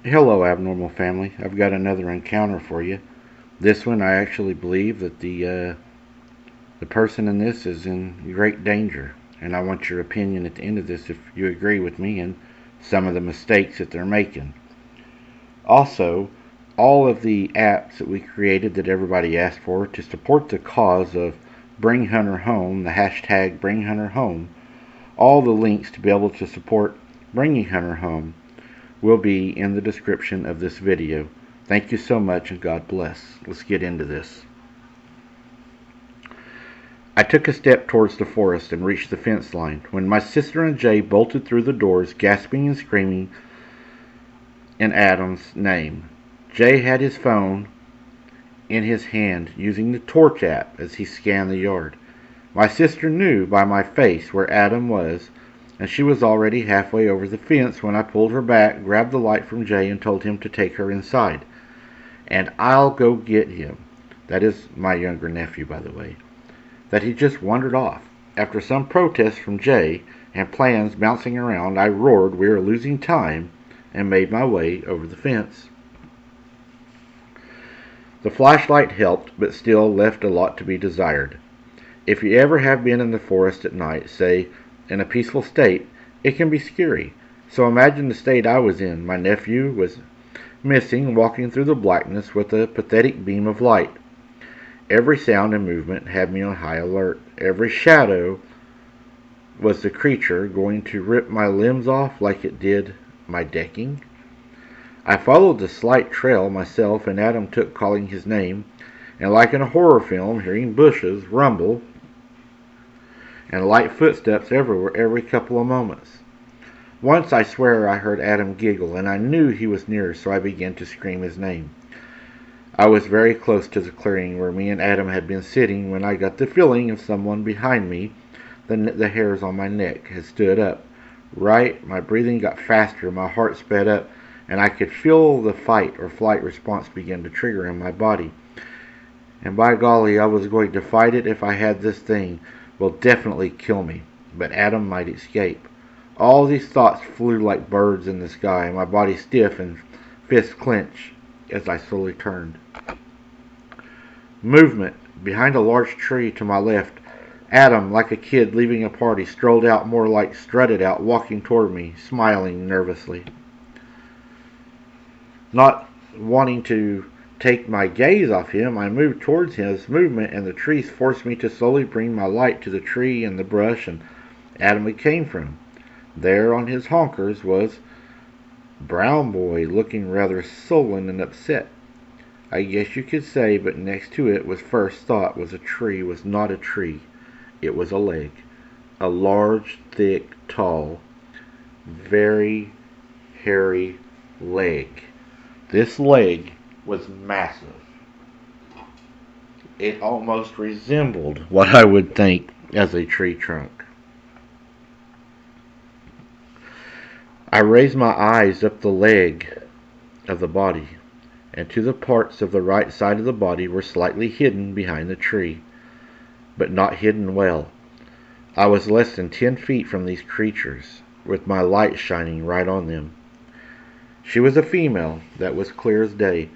Hello, Abnormal Family. I've got another encounter for you. This one, I actually believe that the person in this is in great danger, and I want your opinion at the end of this if you agree with me and some of the mistakes that they're making. Also, all of the apps that we created that everybody asked for to support the cause of Bring Hunter Home, the hashtag Bring Hunter Home, all the links to be able to support Bringing Hunter Home will be in the description of this video. Thank you so much and God bless. Let's get into this. I took a step towards the forest and reached the fence line when my sister and Jay bolted through the doors, gasping and screaming in Adam's name. Jay had his phone in his hand, using the torch app as he scanned the yard. My sister knew by my face where Adam was, and she was already halfway over the fence when I pulled her back, grabbed the light from Jay, and told him to take her inside. And I'll go get him. That is my younger nephew, by the way. That he just wandered off. After some protest from Jay and plans bouncing around, I roared we were losing time and made my way over the fence. The flashlight helped, but still left a lot to be desired. If you ever have been in the forest at night, say, in a peaceful state, it can be scary. So imagine the state I was in. My nephew was missing, walking through the blackness with a pathetic beam of light. Every sound and movement had me on high alert. Every shadow was the creature going to rip my limbs off like it did my decking. I followed the slight trail myself, and Adam took calling his name, and like in a horror film, hearing bushes rumble and light footsteps everywhere every couple of moments. Once I swear I heard Adam giggle, and I knew he was near, so I began to scream his name. I was very close to the clearing where me and Adam had been sitting when I got the feeling of someone behind me. The hairs on my neck had stood up. Right, my breathing got faster, my heart sped up, and I could feel the fight or flight response begin to trigger in my body. And by golly, I was going to fight it if I had. This thing will definitely kill me, but Adam might escape. All these thoughts flew like birds in the sky, my body stiff and fists clenched as I slowly turned. Movement. Behind a large tree to my left, Adam, like a kid leaving a party, strolled out, more like strutted out, walking toward me, smiling nervously. Not wanting to take my gaze off him, I moved towards his movement, and the trees forced me to slowly bring my light to the tree and the brush and Adam it came from. There on his honkers was Brown Boy, looking rather sullen and upset, I guess you could say, but next to it was first thought was a tree was not a tree. It was a leg. A large, thick, tall, very hairy leg. This leg was massive. It almost resembled what I would think as a tree trunk. I raised my eyes up the leg of the body, and to the parts of the right side of the body were slightly hidden behind the tree, but not hidden well. I was less than 10 feet from these creatures, with my light shining right on them. She was a female, that was clear as day,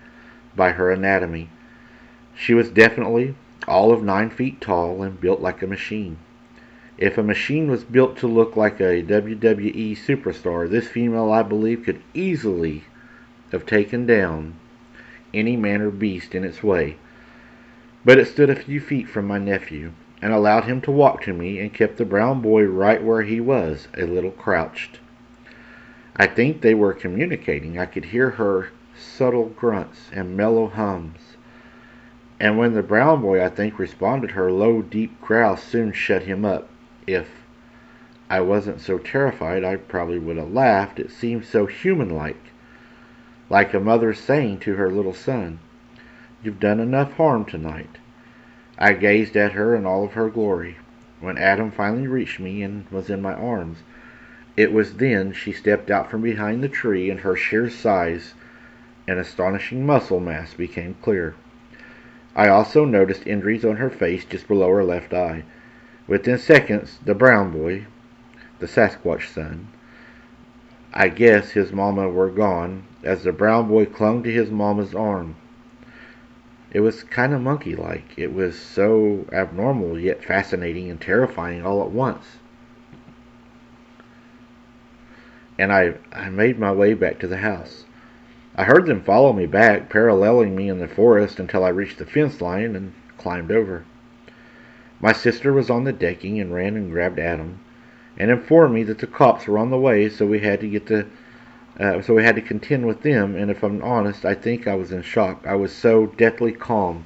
by her anatomy. She was definitely all of 9 feet tall and built like a machine. If a machine was built to look like a WWE superstar, this female, I believe, could easily have taken down any man or beast in its way. But it stood a few feet from my nephew, and allowed him to walk to me, and kept the brown boy right where he was, a little crouched. I think they were communicating. I could hear her subtle grunts and mellow hums. And when the brown boy, I think, responded, her low, deep growl soon shut him up. If I wasn't so terrified, I probably would have laughed. It seemed so human-like a mother saying to her little son, "You've done enough harm tonight." I gazed at her in all of her glory. When Adam finally reached me and was in my arms, it was then she stepped out from behind the tree, and her sheer size and astonishing muscle mass became clear. I also noticed injuries on her face just below her left eye. Within seconds, the brown boy, the Sasquatch son, I guess his mama were gone, as the brown boy clung to his mama's arm. It was kind of monkey-like. It was so abnormal, yet fascinating and terrifying all at once. And I made my way back to the house. I heard them follow me back, paralleling me in the forest until I reached the fence line and climbed over. My sister was on the decking and ran and grabbed Adam and informed me that the cops were on the way, so we had to contend with them. And if I'm honest, I think I was in shock. I was so deathly calm.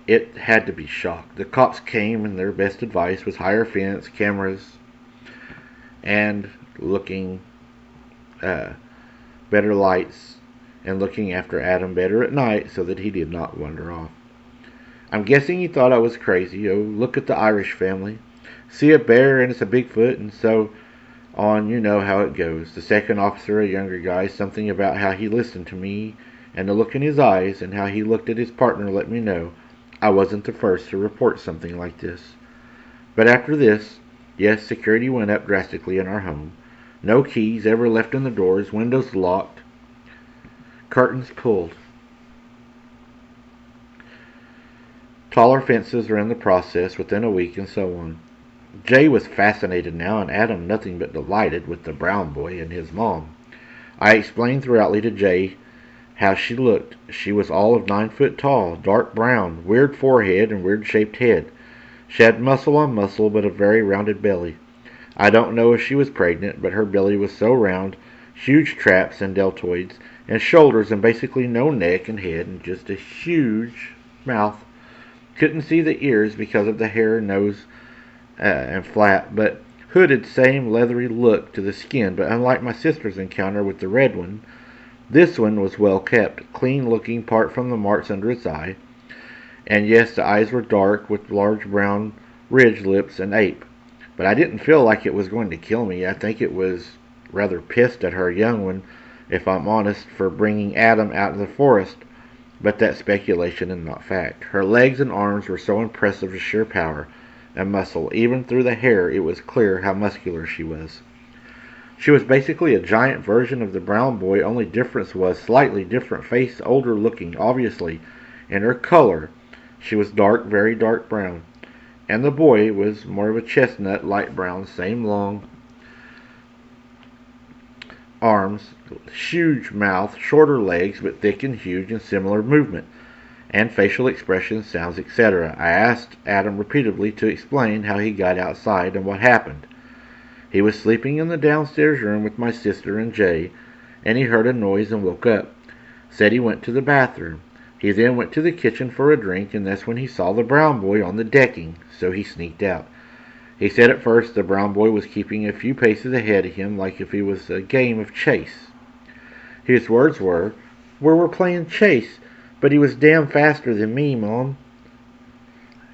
It had to be shock. The cops came, and their best advice was higher fence, cameras, and looking better lights, and looking after Adam better at night so that he did not wander off. I'm guessing he thought I was crazy. Oh, look at the Irish family. See a bear and it's a Bigfoot, and so on. You know how it goes. The second officer, a younger guy, something about how he listened to me and the look in his eyes and how he looked at his partner let me know I wasn't the first to report something like this. But after this, yes, security went up drastically in our home. No keys ever left in the doors, windows locked, curtains pulled. Taller fences are in the process within a week, and so on. Jay was fascinated now, and Adam nothing but delighted with the brown boy and his mom. I explained thoroughly to Jay how she looked. She was all of 9 foot tall, dark brown, weird forehead and weird shaped head. She had muscle on muscle, but a very rounded belly. I don't know if she was pregnant, but her belly was so round, huge traps and deltoids, and shoulders, and basically no neck and head, and just a huge mouth. Couldn't see the ears because of the hair, nose, and flat, but hooded, same leathery look to the skin. But unlike my sister's encounter with the red one, this one was well kept, clean looking, apart from the marks under its eye. And yes, the eyes were dark with large brown ridge lips and ape. But I didn't feel like it was going to kill me. I think it was rather pissed at her young one, if I'm honest, for bringing Adam out of the forest. But that's speculation and not fact. Her legs and arms were so impressive of sheer power and muscle. Even through the hair, it was clear how muscular she was. She was basically a giant version of the brown boy, only difference was slightly different face, older looking, obviously. And her color, she was dark, very dark brown. And the boy was more of a chestnut, light brown, same long arms, huge mouth, shorter legs, but thick and huge, and similar movement, and facial expressions, sounds, etc. I asked Adam repeatedly to explain how he got outside and what happened. He was sleeping in the downstairs room with my sister and Jay, and he heard a noise and woke up. Said he went to the bathroom. He then went to the kitchen for a drink, and that's when he saw the brown boy on the decking, so he sneaked out. He said at first the brown boy was keeping a few paces ahead of him, like if it was a game of chase. His words were, "We were playing chase, but he was damn faster than me, Mom."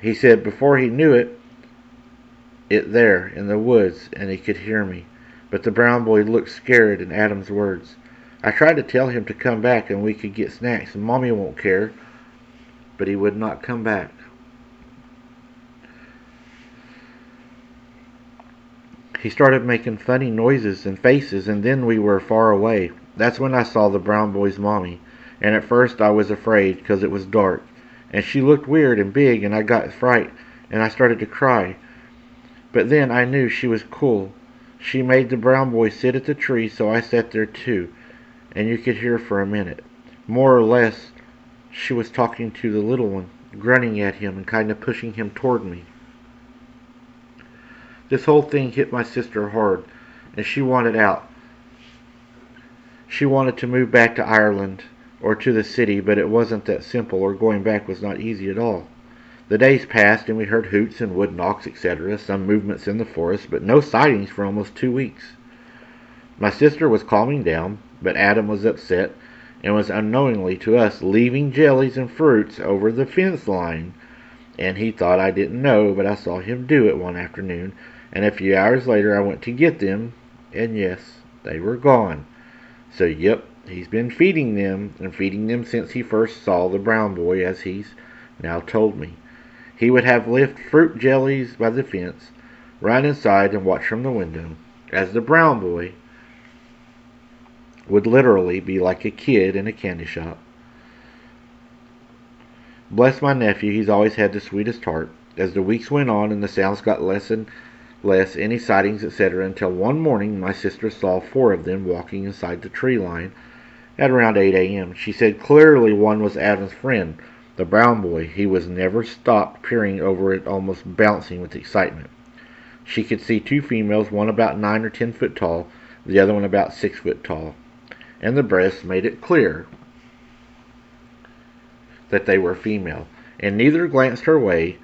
He said before he knew it there in the woods, and he could hear me. But the brown boy looked scared in Adam's words. I tried to tell him to come back and we could get snacks, and Mommy won't care, but he would not come back. He started making funny noises and faces, and then we were far away. That's when I saw the brown boy's mommy, and at first I was afraid because it was dark, and she looked weird and big, and I got fright, and I started to cry. But then I knew she was cool. She made the brown boy sit at the tree, so I sat there too, and you could hear for a minute. More or less, she was talking to the little one, grunting at him and kind of pushing him toward me. This whole thing hit my sister hard, and she wanted out. She wanted to move back to Ireland or to the city, but it wasn't that simple, or going back was not easy at all. The days passed, and we heard hoots and wood knocks, etc., some movements in the forest, but no sightings for almost 2 weeks. My sister was calming down, but Adam was upset, and was unknowingly to us leaving jellies and fruits over the fence line. And he thought I didn't know, but I saw him do it one afternoon, and a few hours later I went to get them, and yes, they were gone. So yep, he's been feeding them, and feeding them since he first saw the brown boy, as he's now told me. He would have left fruit jellies by the fence, run inside and watch from the window, as the brown boy would literally be like a kid in a candy shop. Bless my nephew, he's always had the sweetest heart. As the weeks went on and the sounds got less and less, any sightings, etc., until one morning my sister saw 4 of them walking inside the tree line at around 8 a.m. She said clearly one was Adam's friend, the brown boy. He was never stopped peering over it, almost bouncing with excitement. She could see 2 females, one about 9 or 10 foot tall, the other one about 6 foot tall, and the breasts made it clear that they were female, and neither glanced her way,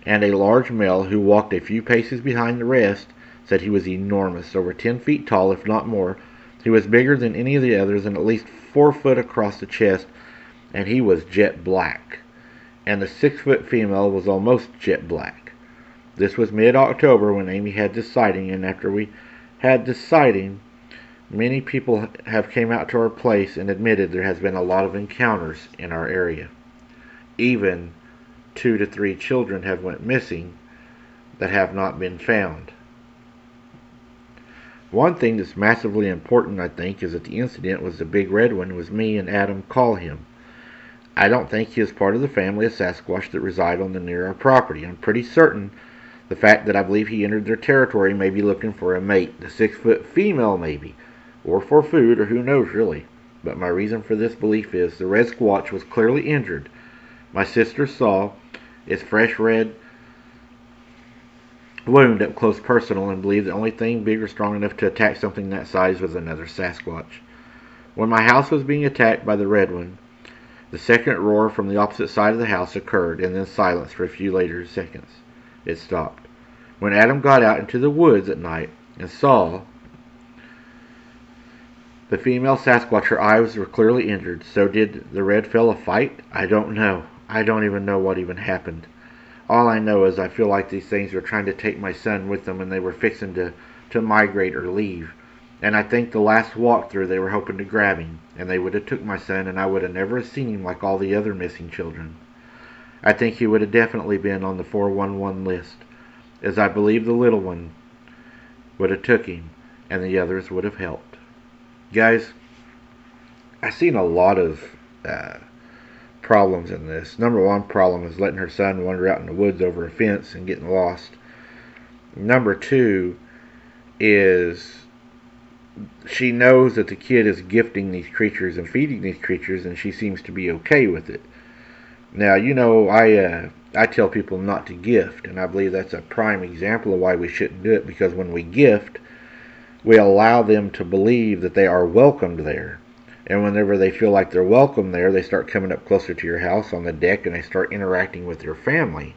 and a large male who walked a few paces behind the rest said he was enormous, over 10 feet tall, if not more. He was bigger than any of the others and at least 4 foot across the chest, and he was jet black. And the 6 foot female was almost jet black. This was mid-October when Amy had this sighting, and after we had this sighting, many people have came out to our place and admitted there has been a lot of encounters in our area. Even 2 to 3 children have went missing that have not been found. One thing that's massively important, I think, is that the incident was the big red one was me and Adam call him. I don't think he is part of the family of Sasquatch that reside on the near our property. I'm pretty certain the fact that I believe he entered their territory may be looking for a mate, the 6 foot female maybe, or for food, or who knows really. But my reason for this belief is the red squatch was clearly injured. My sister saw its fresh red wound up close personal and believed the only thing big or strong enough to attack something that size was another Sasquatch. When my house was being attacked by the red one, the second roar from the opposite side of the house occurred, and then silence for a few later seconds. It stopped. When Adam got out into the woods at night and saw the female Sasquatch, her eyes were clearly injured. So did the red fella fight? I don't know. I don't even know what even happened. All I know is I feel like these things were trying to take my son with them, and they were fixing to migrate or leave. And I think the last walkthrough they were hoping to grab him, and they would have took my son, and I would have never seen him like all the other missing children. I think he would have definitely been on the 411 list, as I believe the little one would have took him, and the others would have helped. Guys, I've seen a lot of problems in this. Number one problem is letting her son wander out in the woods over a fence and getting lost. Number two is she knows that the kid is gifting these creatures and feeding these creatures, and she seems to be okay with it. Now, you know, I tell people not to gift, and I believe that's a prime example of why we shouldn't do it, because when we gift, we allow them to believe that they are welcomed there. And whenever they feel like they're welcome there, they start coming up closer to your house on the deck, and they start interacting with your family.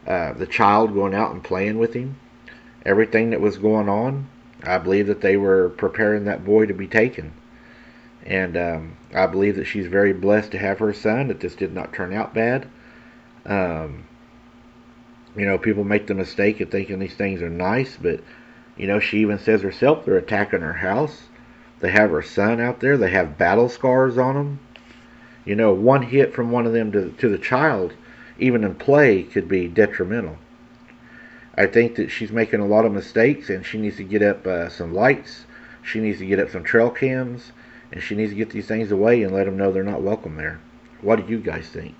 The child going out and playing with him, everything that was going on, I believe that they were preparing that boy to be taken. And I believe that she's very blessed to have her son, that this did not turn out bad. You know, people make the mistake of thinking these things are nice, but, you know, she even says herself they're attacking her house. They have her son out there. They have battle scars on them. You know, one hit from one of them to the child, even in play, could be detrimental. I think that she's making a lot of mistakes, and she needs to get up some lights. She needs to get up some trail cams, and she needs to get these things away and let them know they're not welcome there. What do you guys think?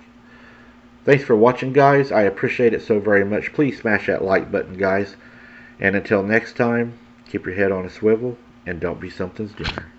Thanks for watching, guys. I appreciate it so very much. Please smash that like button, guys. And until next time, keep your head on a swivel and don't be something's dinner.